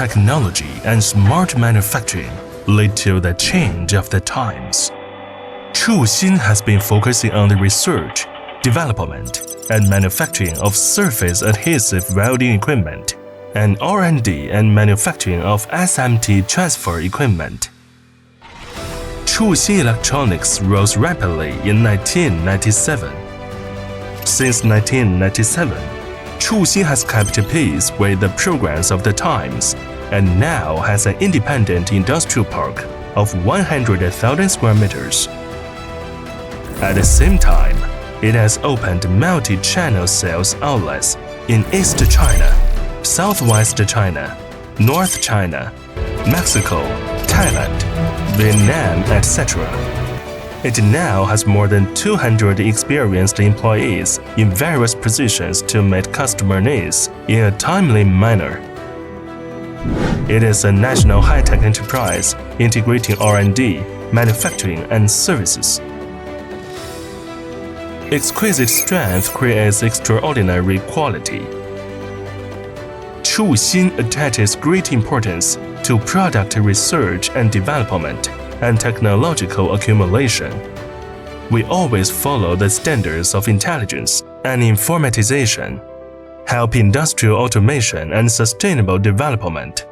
technology and smart manufacturing lead to the change of the times. ChuXin has been focusing on the research, development, and manufacturing of surface adhesive welding equipment and R&D and manufacturing of SMT transfer equipment. ChuXin-Electronics rose rapidly in 1997. Since 1997, ChuXin has kept pace with the progress of the times and now has an independent industrial park of 100,000 square meters. At the same time, it has opened multi-channel sales outlets in East China, Southwest China, North China, Mexico, Thailand, Vietnam, etc. It now has more than 200 experienced employees in various positions to meet customer needs in a timely manner. It is a national high-tech enterprise integrating R&D, manufacturing, and services. Exquisite strength creates extraordinary quality. ChuXin attaches great importance to product research and development and technological accumulation. We always follow the standards of intelligence and informatization, help industrial automation and sustainable development.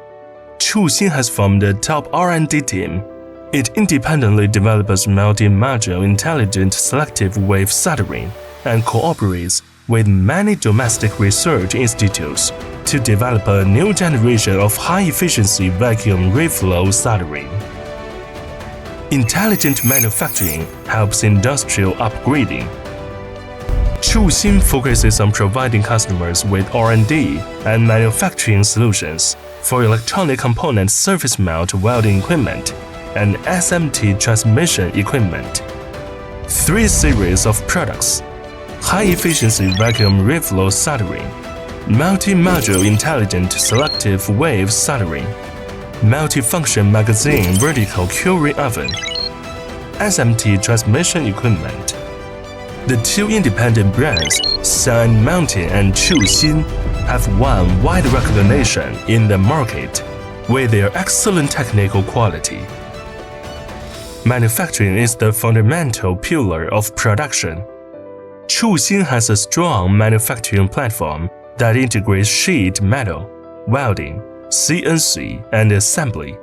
ChuXin has formed a top R&D team. It independently develops multi-module intelligent selective wave soldering and cooperates with many domestic research institutes to develop a new generation of high-efficiency vacuum reflow soldering. Intelligent manufacturing helps industrial upgrading. ChuXin focuses on providing customers with R&D and manufacturing solutions for electronic component surface mount welding equipment and SMT transmission equipment. 3 series of products: high-efficiency vacuum reflow soldering, multi-module intelligent selective wave soldering, multi-function magazine vertical curing oven, SMT transmission equipment. The 2 independent brands, Sun Mountain and ChuXin, have won wide recognition in the market with their excellent technical quality. Manufacturing is the fundamental pillar of production. ChuXin has a strong manufacturing platform that integrates sheet metal, welding, CNC, and assembly,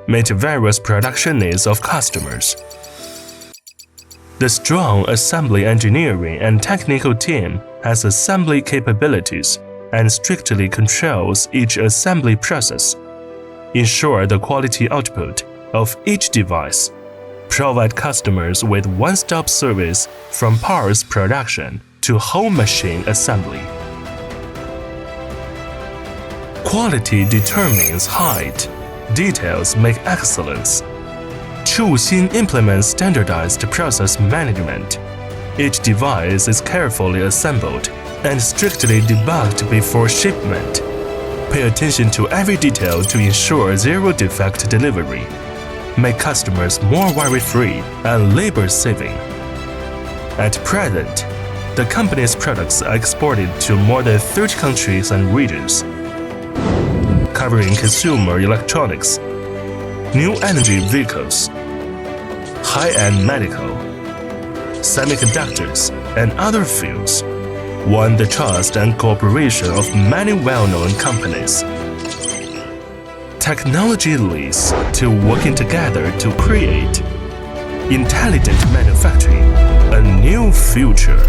meet various production needs of customers. The strong assembly engineering and technical team has assembly capabilities and strictly controls each assembly process, ensure the quality output of each device, provide customers with one-stop service from parts production to whole machine assembly. Quality determines height. Details make excellence. ChuXin implements standardized process management. Each device is carefully assembled and strictly debugged before shipment. Pay attention to every detail to ensure zero-defect delivery. Make customers more worry-free and labor-saving. At present, the company's products are exported to more than 30 countries and regions, covering consumer electronics, new energy vehicles, high-end medical, semiconductors, and other fields, won the trust and cooperation of many well-known companies. Technology leads to working together to create intelligent manufacturing, a new future.